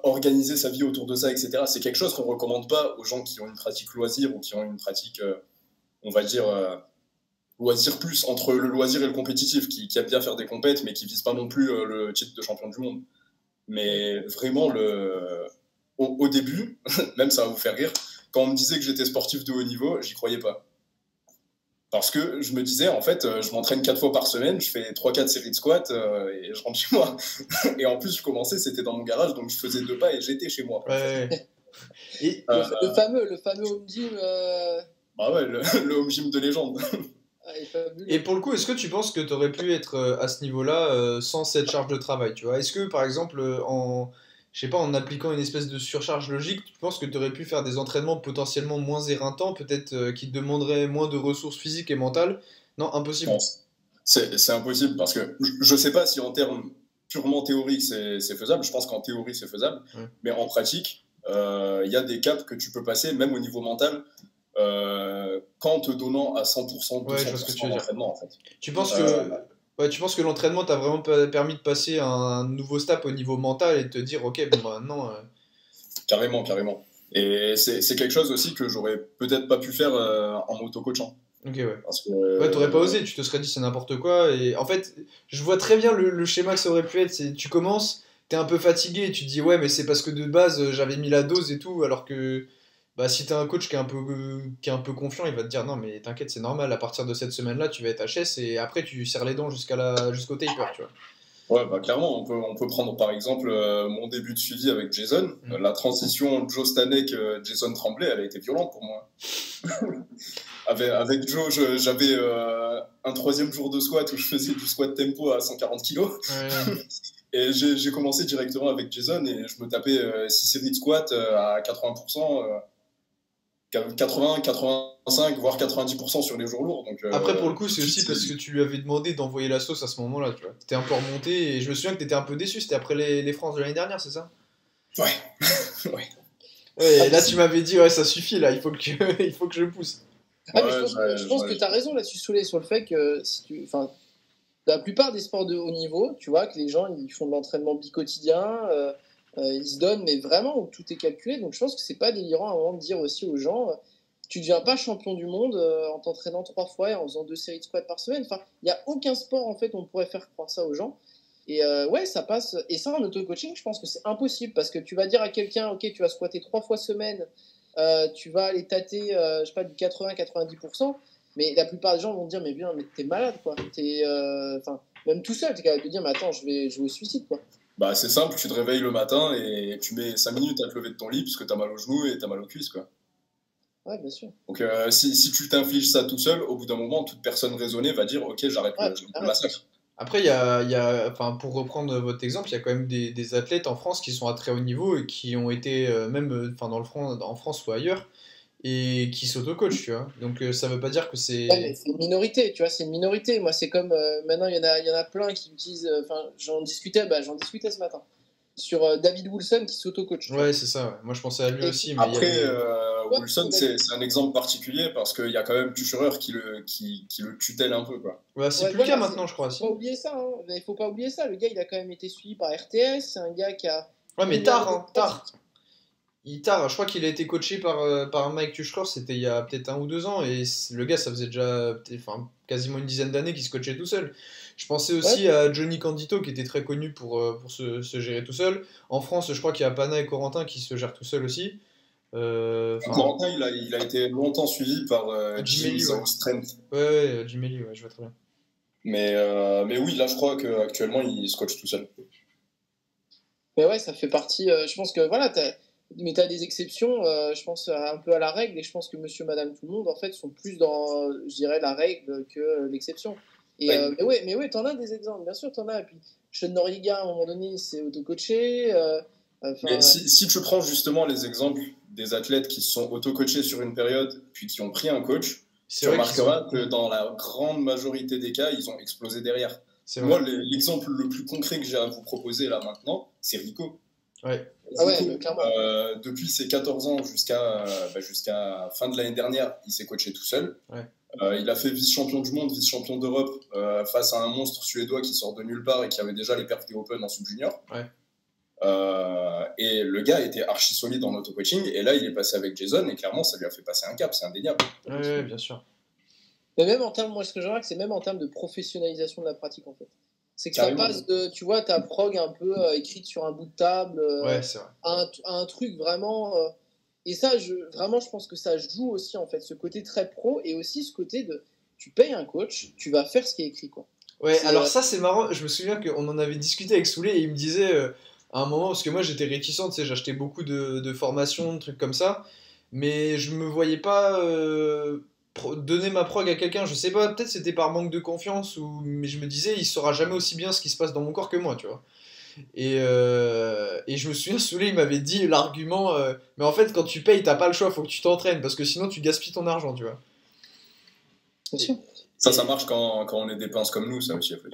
organiser sa vie autour de ça, etc. C'est quelque chose qu'on ne recommande pas aux gens qui ont une pratique loisir ou qui ont une pratique, on va dire, loisir plus, entre le loisir et le compétitif, qui aiment bien faire des compètes, mais qui ne visent pas non plus le titre de champion du monde. Mais vraiment, au début, même ça va vous faire rire, quand on me disait que j'étais sportif de haut niveau, j'y croyais pas. Parce que je me disais, en fait, je m'entraîne 4 fois par semaine, je fais 3-4 séries de squats et je rentre chez moi. Et en plus, je commençais, c'était dans mon garage, donc je faisais 2 pas et j'étais chez moi. Ouais. Et le fameux home gym. Bah ouais, le home gym de légende. Est fabuleux. Et pour le coup, est-ce que tu penses que tu aurais pu être à ce niveau-là sans cette charge de travail, tu vois? Est-ce que par exemple je sais pas, en appliquant une espèce de surcharge logique, tu penses que tu aurais pu faire des entraînements potentiellement moins éreintants, peut-être qui te demanderaient moins de ressources physiques et mentales? Non, impossible. Non, c'est impossible parce que je sais pas si en termes purement théoriques c'est faisable. Je pense qu'en théorie c'est faisable, Ouais. mais en pratique, il y a des caps que tu peux passer, même au niveau mental, qu'en te donnant à 100%, 200% Ouais, je vois ce que tu veux dire. d'entraînement en fait. Tu penses ouais, tu penses que l'entraînement t'a vraiment permis de passer à un nouveau step au niveau mental et de te dire, ok, bon, bah, maintenant. Carrément, carrément. Et c'est quelque chose aussi que j'aurais peut-être pas pu faire en m'auto-coachant. Ok, ouais. Parce que, Ouais, t'aurais pas osé, tu te serais dit c'est n'importe quoi. Et en fait, je vois très bien le schéma que ça aurait pu être. C'est tu commences, t'es un peu fatigué, tu te dis ouais, mais c'est parce que de base j'avais mis la dose et tout. Alors que bah, si t'as un coach qui est un peu confiant, il va te dire non, mais t'inquiète, c'est normal. À partir de cette semaine-là, tu vas être HS et après tu serres les dents jusqu'au taper, tu vois. Ouais, bah clairement, on peut prendre par exemple mon début de suivi avec Jason. La transition Joe Stanek, Jason Tremblay, elle a été violente pour moi. Avec Joe, j'avais un 3e jour de squat où je faisais du squat tempo à 140 kg. Ouais. Et j'ai commencé directement avec Jason et je me tapais 6 séries de squat à 80%, 80, 85, voire 90% sur les jours lourds. Donc, Après, pour le coup, c'est aussi parce que tu lui avais demandé d'envoyer la sauce à ce moment-là, tu vois. T'étais un peu remonté et je me souviens que t'étais un peu déçu. C'était après les France de l'année dernière, c'est ça? Ouais. Ouais. Ouais, et là, tu m'avais dit, ouais, ça suffit, là, il faut que, il faut que je pousse. Ah, mais je pense que tu as raison là-dessus, Soleil, sur le fait que enfin, la plupart des sports de haut niveau, tu vois, que les gens ils font de l'entraînement bi-quotidien, ils se donnent, mais vraiment où tout est calculé. Donc je pense que c'est pas délirant à un moment de dire aussi aux gens, tu deviens pas champion du monde en t'entraînant 3 fois et en faisant 2 séries de squats par semaine. Enfin, il n'y a aucun sport en fait où on pourrait faire croire ça aux gens. Et ouais, ça passe. Et ça, en auto-coaching, je pense que c'est impossible parce que tu vas dire à quelqu'un, ok, tu vas squatter 3 fois semaine, tu vas aller tâter, je sais pas, du 80-90%. Mais la plupart des gens vont te dire, mais bien, mais t'es malade, quoi. Enfin, même tout seul, t'es capable de dire, mais attends, je vais au suicide, quoi. Bah, c'est simple, tu te réveilles le matin et tu mets 5 minutes à te lever de ton lit parce que t'as mal aux genoux et t'as mal aux cuisses, quoi. Ouais, bien sûr. Donc, si tu t'infliges ça tout seul, au bout d'un moment, toute personne raisonnée va dire, ok, j'arrête le massacre. Après, enfin, pour reprendre votre exemple, il y a quand même des athlètes en France qui sont à très haut niveau et qui ont été, même enfin, en France ou ailleurs, et qui s'auto-coach, tu vois. Donc ça veut pas dire que c'est... Ouais, mais c'est une minorité, tu vois, c'est une minorité. Moi, c'est comme maintenant, il y en a plein qui utilisent. Enfin, j'en discutais ce matin sur David Wilson qui s'auto-coach. Tu vois. Ouais, c'est ça, ouais. Moi je pensais à lui Et aussi, mais il y Après, avait... Ouais, Wilson, c'est un exemple particulier parce qu'il y a quand même Tuchureur qui le tutelle un peu, quoi. Ouais, c'est ouais, plus le cas voilà, maintenant, je crois, si. faut pas oublier ça. Hein. Il faut pas oublier ça. Le gars, il a quand même été suivi par RTS. C'est un gars qui a Ouais, mais une tard, année hein, tard. Tard, je crois qu'il a été coaché par Mike Tuchel, c'était il y a peut-être 1 ou 2 ans, et le gars, ça faisait déjà enfin, quasiment une dizaine d'années qu'il se coachait tout seul. Je pensais aussi Ouais. à Johnny Candito, qui était très connu pour se gérer tout seul. En France, je crois qu'il y a Pana et Corentin qui se gèrent tout seuls aussi. Enfin, Corentin, il a été longtemps suivi par Jim Jimmy Lee, ouais. Southstrand. Ouais, Jimmy Lee, ouais, je vois très bien. Mais oui, là, je crois qu'actuellement, il se coach tout seul. Mais ouais, ça fait partie. Je pense que voilà, mais t'as des exceptions. Je pense un peu à la règle, et je pense que Monsieur, Madame, tout le monde en fait sont plus dans, je dirais, la règle que l'exception. Et Ouais. mais ouais, t'en as des exemples, bien sûr, t'en as. Et puis Sean Noriega, à un moment donné, il s'est auto-coaché. Mais Enfin, si tu prends justement les exemples des athlètes qui se sont auto-coachés sur une période, puis qui ont pris un coach, C'est tu vrai qu'ils remarqueras sont... que dans la grande majorité des cas, ils ont explosé derrière. C'est Moi, vrai. l'exemple le plus concret que j'ai à vous proposer là maintenant, c'est Rico. Ouais. ah ouais, Rico, clairement. depuis ses 14 ans jusqu'à fin de l'année dernière, il s'est coaché tout seul. Ouais. Il a fait vice-champion du monde, vice-champion d'Europe face à un monstre suédois qui sort de nulle part et qui avait déjà les perfs des Open en sub-junior. Ouais. Et le gars était archi solide en auto-coaching. Et là, il est passé avec Jason et clairement, ça lui a fait passer un cap, c'est indéniable. Ouais, bien sûr. Mais même en termes, moi, ce que je remarque, c'est même en termes de professionnalisation de la pratique, en fait. C'est que Carrément. ça passe de, tu vois, ta prog un peu écrite sur un bout de table Ouais, c'est vrai. à un truc vraiment. Et ça, vraiment, je pense que ça joue aussi, en fait, ce côté très pro et aussi ce côté de, tu payes un coach, tu vas faire ce qui est écrit, quoi. Ouais, C'est, alors ça c'est marrant, je me souviens qu'on en avait discuté avec Soulé et il me disait à un moment, parce que moi j'étais réticent, tu sais, j'achetais beaucoup de formations, de trucs comme ça, mais je me voyais pas donner ma prog à quelqu'un, je sais pas, peut-être c'était par manque de confiance, mais je me disais, il saura jamais aussi bien ce qui se passe dans mon corps que moi, tu vois. Et je me souviens, Soulé il m'avait dit l'argument, mais en fait quand tu payes, t'as pas le choix, faut que tu t'entraînes, parce que sinon tu gaspilles ton argent, tu vois. bien sûr. Ça marche quand on est des pinces comme nous, ça aussi. Après.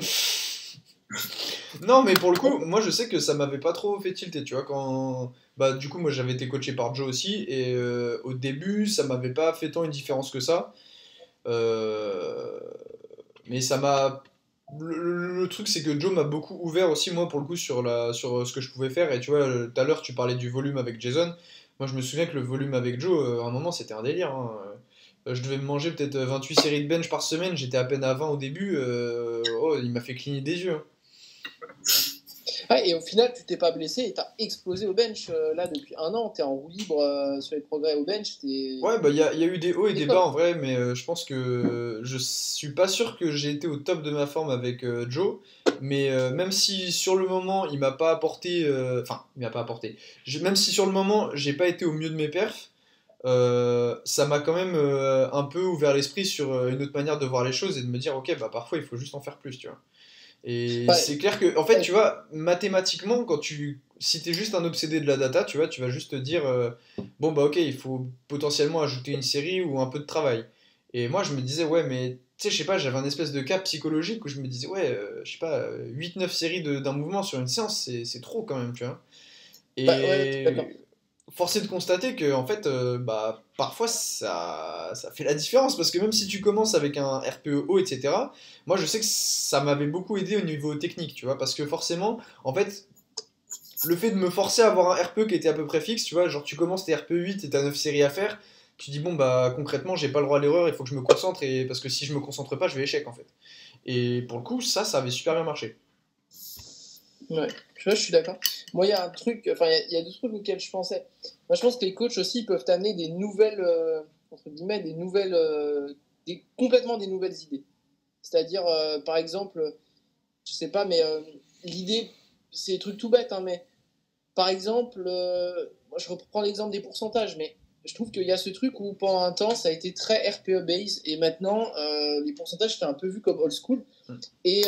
Non, mais pour le coup, moi je sais que ça m'avait pas trop fait tilter, tu vois, quand... Bah du coup, moi j'avais été coaché par Joe aussi, et au début, ça m'avait pas fait tant une différence que ça. Euh, Mais ça m'a... Le truc, c'est que Joe m'a beaucoup ouvert aussi, moi, pour le coup, sur ce que je pouvais faire, et tu vois, tout à l'heure, tu parlais du volume avec Jason. Moi, je me souviens que le volume avec Joe, à un moment, c'était un délire, hein. Je devais me manger peut-être 28 séries de bench par semaine, j'étais à peine à 20 au début, oh, il m'a fait cligner des yeux, hein. Ah, et au final, tu t'es pas blessé et t'as explosé au bench. Là, depuis un an, t'es en roue libre sur les progrès au bench. Ouais, bah il y a eu des hauts et T'es des top. bas en vrai, mais je pense que je suis pas sûr que j'ai été au top de ma forme avec Joe, mais même si sur le moment il m'a pas apporté, enfin il m'a pas apporté, même si sur le moment j'ai pas été au mieux de mes perfs, ça m'a quand même un peu ouvert l'esprit sur une autre manière de voir les choses et de me dire ok bah parfois il faut juste en faire plus, tu vois. Et Ouais, c'est clair que, en fait, ouais, tu vois, mathématiquement, si t'es juste un obsédé de la data, tu vois, tu vas juste te dire, bon bah ok, il faut potentiellement ajouter une série ou un peu de travail. Et moi, je me disais, ouais, mais tu sais, je sais pas, j'avais un espèce de cap psychologique où je me disais, ouais, je sais pas, 8-9 séries d'un mouvement sur une séance, c'est trop quand même, tu vois. ouais, je suis d'accord. Et force est de constater que en fait, bah, parfois ça fait la différence parce que même si tu commences avec un RPE haut, etc., moi je sais que ça m'avait beaucoup aidé au niveau technique, tu vois, parce que forcément, en fait, le fait de me forcer à avoir un RPE qui était à peu près fixe, tu vois, genre tu commences tes RPE 8 et t'as 9 séries à faire, tu dis bon bah concrètement j'ai pas le droit à l'erreur, il faut que je me concentre, et parce que si je me concentre pas, je vais échec en fait. Et pour le coup, ça avait super bien marché. Ouais, tu vois, je suis d'accord. Moi, il y a un truc, enfin, il y a deux trucs auxquels je pensais. Moi, je pense que les coachs aussi peuvent t'amener des nouvelles, entre guillemets, des nouvelles, complètement des nouvelles idées. C'est-à-dire, par exemple, je sais pas, mais l'idée, c'est des trucs tout bêtes, hein, mais par exemple, moi, je reprends l'exemple des pourcentages, mais je trouve qu'il y a ce truc où pendant un temps, ça a été très RPE base, et maintenant, les pourcentages, c'était un peu vu comme old school. Et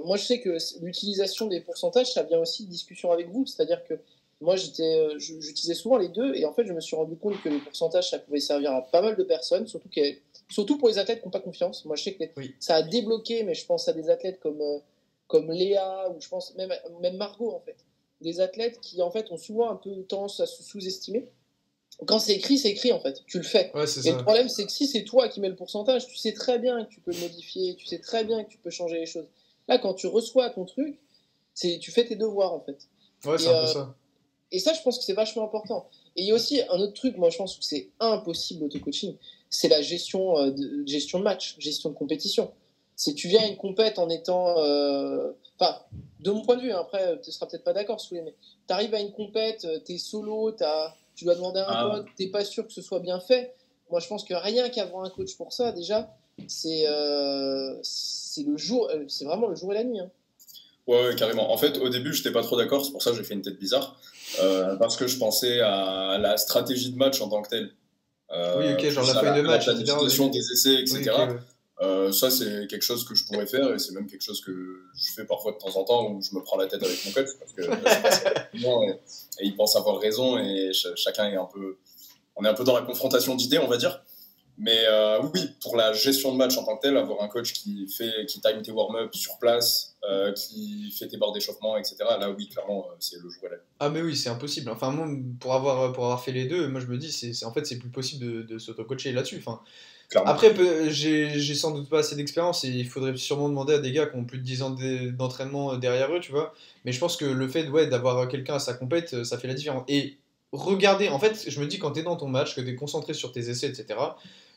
moi, je sais que l'utilisation des pourcentages, ça vient aussi de discussion avec vous, c'est-à-dire que moi, j'utilisais souvent les deux, et en fait, je me suis rendu compte que le pourcentage, ça pouvait servir à pas mal de personnes, surtout pour les athlètes qui n'ont pas confiance. Moi, je sais que Oui. ça a débloqué, mais je pense à des athlètes comme Léa, ou je pense même Margot, en fait. Des athlètes qui, en fait, ont souvent un peu tendance à se sous-estimer. Quand c'est écrit, en fait. Tu le fais. Ouais, c'est Et le ça. problème, c'est que si c'est toi qui mets le pourcentage, tu sais très bien que tu peux le modifier, tu sais très bien que tu peux changer les choses. Là, quand tu reçois ton truc, tu fais tes devoirs, en fait. Ouais, c'est Et, un peu ça. et ça, je pense que c'est vachement important. Et il y a aussi un autre truc, moi, je pense que c'est impossible, l'auto-coaching, c'est la gestion de match, gestion de compétition. C'est tu viens à une compète en étant... Enfin, de mon point de vue, hein, après, tu ne seras peut-être pas d'accord, Soulet, mais tu arrives à une compète, tu es solo, tu dois demander à un pote, tu n'es pas sûr que ce soit bien fait. Moi, je pense que rien qu'avoir un coach pour ça, déjà, c'est c'est vraiment le jour et la nuit. Hein. Ouais, carrément. En fait, au début, j'étais pas trop d'accord, c'est pour ça que j'ai fait une tête bizarre. Parce que je pensais à la stratégie de match en tant que telle. Oui, ok, genre Plus la à feuille de la match, etc. planification des essais, Oui, etc. ok, ouais. Ça, c'est quelque chose que je pourrais faire et c'est même quelque chose que je fais parfois de temps en temps où je me prends la tête avec mon coach parce que je passe rapidement et il pense avoir raison et chacun est un peu. On est un peu dans la confrontation d'idées, on va dire. Mais oui, pour la gestion de match en tant que tel, avoir un coach qui time tes warm-up sur place, qui fait tes barres d'échauffement, etc. Là, oui, clairement, c'est le jour et la nuit. Ah, mais oui, c'est impossible. Enfin, moi, pour avoir fait les deux, moi je me dis, en fait, c'est plus possible de s'auto-coacher là-dessus. Enfin, Clairement. après, j'ai sans doute pas assez d'expérience et il faudrait sûrement demander à des gars qui ont plus de 10 ans d'entraînement derrière eux, tu vois. Mais je pense que le fait ouais, d'avoir quelqu'un à sa compète, ça fait la différence. Et regarder, en fait, je me dis quand t'es dans ton match, que t'es concentré sur tes essais, etc.,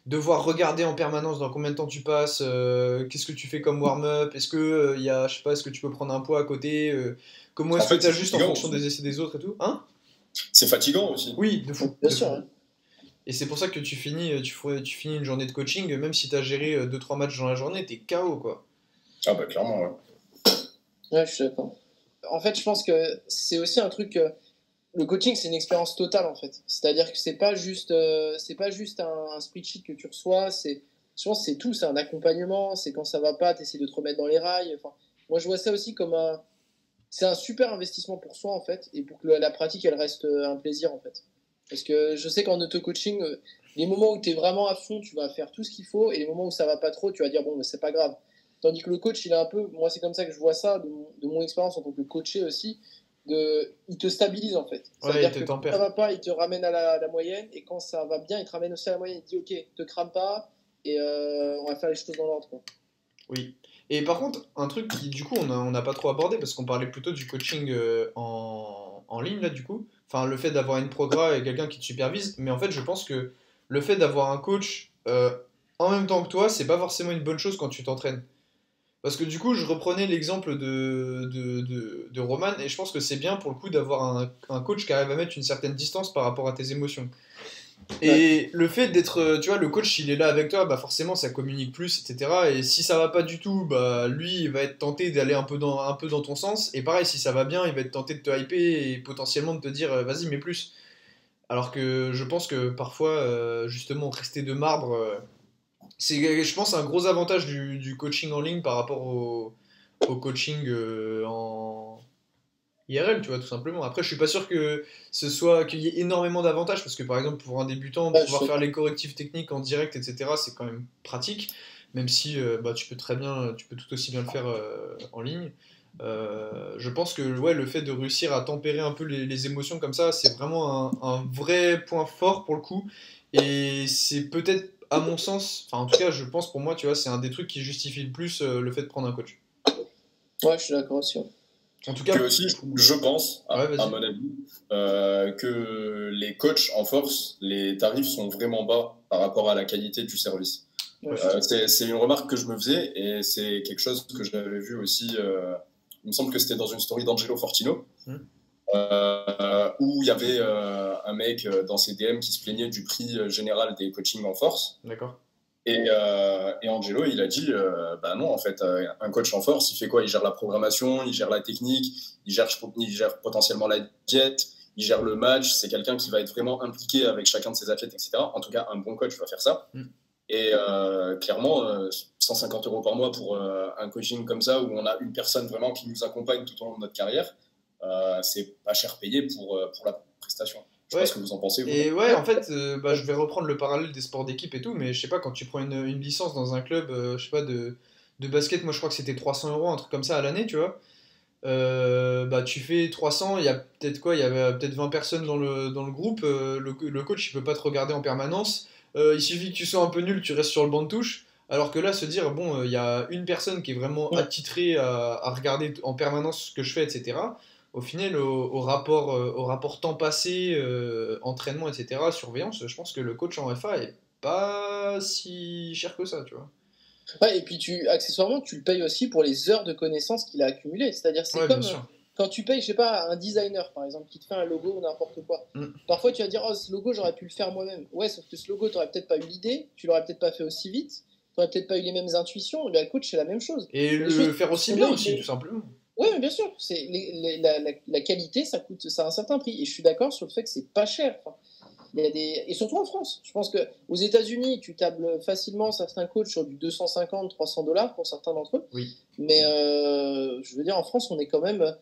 devoir regarder en permanence dans combien de temps tu passes, qu'est-ce que tu fais comme warm-up, est-ce que, je sais pas, est-ce que tu peux prendre un poids à côté, comment En est-ce que fait, tu c'est ajustes en fatigant fonction aussi. des essais des autres et tout. Hein? C'est fatigant aussi. Oui, de fou. Bien De sûr. fou. Hein. Et c'est pour ça que tu finis une journée de coaching, même si tu as géré deux trois matchs dans la journée, t'es KO quoi. Ah bah clairement, ouais. Ouais, je suis d'accord. En fait, je pense que c'est aussi un truc. Le coaching, c'est une expérience totale en fait. C'est-à-dire que c'est pas juste un spreadsheet que tu reçois. Je pense que c'est tout. C'est un accompagnement. C'est quand ça va pas, t'essaies de te remettre dans les rails. Enfin, moi, je vois ça aussi comme c'est un super investissement pour soi en fait, et pour que la pratique elle reste un plaisir en fait. Parce que je sais qu'en auto-coaching, les moments où tu es vraiment à fond, tu vas faire tout ce qu'il faut, et les moments où ça va pas trop, tu vas dire bon, mais c'est pas grave. Tandis que le coach, il est un peu, moi c'est comme ça que je vois ça, de mon expérience en tant que coaché aussi, il te stabilise en fait. Ouais, il C'est-à-dire te que quand ça tempère. va pas, il te ramène à la moyenne, et quand ça va bien, il te ramène aussi à la moyenne, il te dit ok, te crame pas, et on va faire les choses dans l'ordre. Quoi. Oui. Et par contre, un truc qui du coup on n'a pas trop abordé parce qu'on parlait plutôt du coaching en ligne là du coup. Enfin, le fait d'avoir une progra et quelqu'un qui te supervise, mais en fait je pense que le fait d'avoir un coach en même temps que toi, c'est pas forcément une bonne chose quand tu t'entraînes. Parce que du coup, je reprenais l'exemple de Roman, et je pense que c'est bien pour le coup d'avoir un coach qui arrive à mettre une certaine distance par rapport à tes émotions. Ouais. Et le fait d'être, tu vois, le coach, il est là avec toi, bah forcément, ça communique plus, etc. Et si ça va pas du tout, bah lui, il va être tenté d'aller un peu dans ton sens. Et pareil, si ça va bien, il va être tenté de te hyper et potentiellement de te dire, vas-y, mets plus. Alors que je pense que parfois, justement, rester de marbre, c'est, je pense, un gros avantage du coaching en ligne par rapport au coaching en IRL, tu vois, tout simplement. Après, je suis pas sûr qu'il y ait énormément d'avantages, parce que par exemple, pour un débutant, Ouais, je pouvoir suis faire d'accord. les correctifs techniques en direct, etc., c'est quand même pratique, même si bah, tu peux tout aussi bien le faire en ligne. Je pense que ouais, le fait de réussir à tempérer un peu les émotions comme ça, c'est vraiment un vrai point fort pour le coup. Et c'est peut-être, à mon sens, enfin en tout cas, je pense pour moi, tu vois, c'est un des trucs qui justifie le plus le fait de prendre un coach. Ouais, je suis d'accord aussi. Ouais. En tout Que cas, aussi, je pense, ouais, à vas-y. mon avis, que les coachs en force, les tarifs sont vraiment bas par rapport à la qualité du service. Ouais, C'est une remarque que je me faisais et c'est quelque chose que j'avais vu aussi. Il me semble que c'était dans une story d'Angelo Fortino Hmm, où il y avait un mec dans ses DM qui se plaignait du prix général des coachings en force. d'accord. Et Angelo, il a dit bah non, en fait, un coach en force, il fait quoi? Il gère la programmation, il gère la technique, il gère potentiellement la diète, il gère le match. C'est quelqu'un qui va être vraiment impliqué avec chacun de ses athlètes, etc. En tout cas, un bon coach va faire ça. Hmm. Et clairement, 150 € par mois pour un coaching comme ça, où on a une personne vraiment qui nous accompagne tout au long de notre carrière, c'est pas cher payé pour la prestation. Je sais Ouais. pas ce que vous en pensez, vous. Et ouais, en fait, je vais reprendre le parallèle des sports d'équipe et tout, mais je sais pas, quand tu prends une licence dans un club, je sais pas, de basket, moi je crois que c'était 300 €, un truc comme ça à l'année, tu vois. Tu fais 300, il y a peut-être quoi, il y avait peut-être 20 personnes dans le groupe, le coach il peut pas te regarder en permanence. Il suffit que tu sois un peu nul, tu restes sur le banc de touche. Alors que là, se dire, bon, il y a une personne qui est vraiment Ouais. attitrée à regarder en permanence ce que je fais, etc. Au final, au rapport temps passé, entraînement, etc., surveillance, je pense que le coach en FA est pas si cher que ça, tu vois. Ouais, et puis accessoirement, tu le payes aussi pour les heures de connaissances qu'il a accumulées. C'est-à-dire, c'est Ouais, bien comme sûr. quand tu payes, je sais pas, un designer, par exemple, qui te fait un logo ou n'importe quoi. Mm. Parfois, tu vas dire, oh, ce logo, j'aurais pu le faire moi-même. Ouais, sauf que ce logo, t'aurais peut-être pas eu l'idée, tu l'aurais peut-être pas fait aussi vite, t'aurais peut-être pas eu les mêmes intuitions. Le coach, c'est la même chose. Et Les le choses faire aussi sont bien là, aussi, tout simplement. Ouais, mais bien sûr, la qualité, ça a un certain prix. Et je suis d'accord sur le fait que c'est pas cher. Enfin, et surtout en France. Je pense qu'aux États-Unis, tu tables facilement certains coachs sur du 250-300 $ pour certains d'entre eux. Oui. Mais je veux dire, en France, on est quand même.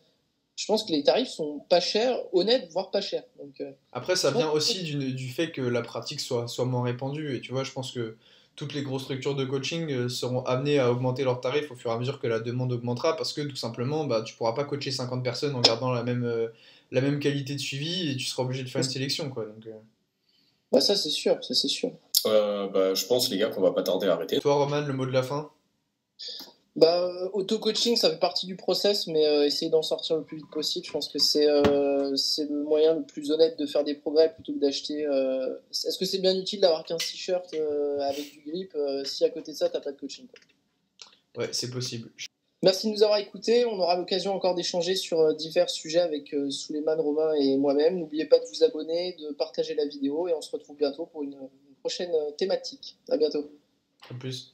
Je pense que les tarifs sont pas chers, honnêtes, voire pas chers. Donc, Après, ça je pense vient aussi du fait que la pratique soit moins répandue. Et tu vois, je pense que toutes les grosses structures de coaching seront amenées à augmenter leurs tarifs au fur et à mesure que la demande augmentera. Parce que tout simplement, tu pourras pas coacher 50 personnes en gardant la même qualité de suivi et tu seras obligé de faire une sélection, quoi. Donc, bah, ça, c'est sûr, ça, c'est sûr. Je pense, les gars, qu'on va pas tarder à arrêter. toi, Roman, le mot de la fin? Bah, auto-coaching, ça fait partie du process, mais essayer d'en sortir le plus vite possible. Je pense que c'est le moyen le plus honnête de faire des progrès plutôt que d'acheter. Est-ce que c'est bien utile d'avoir qu'un t-shirt avec du grip si à côté de ça, t'as pas de coaching, quoi. Ouais, c'est possible. Merci de nous avoir écoutés. On aura l'occasion encore d'échanger sur divers sujets avec Souleymane, Romain et moi-même. N'oubliez pas de vous abonner, de partager la vidéo et on se retrouve bientôt pour une prochaine thématique. À bientôt. À plus.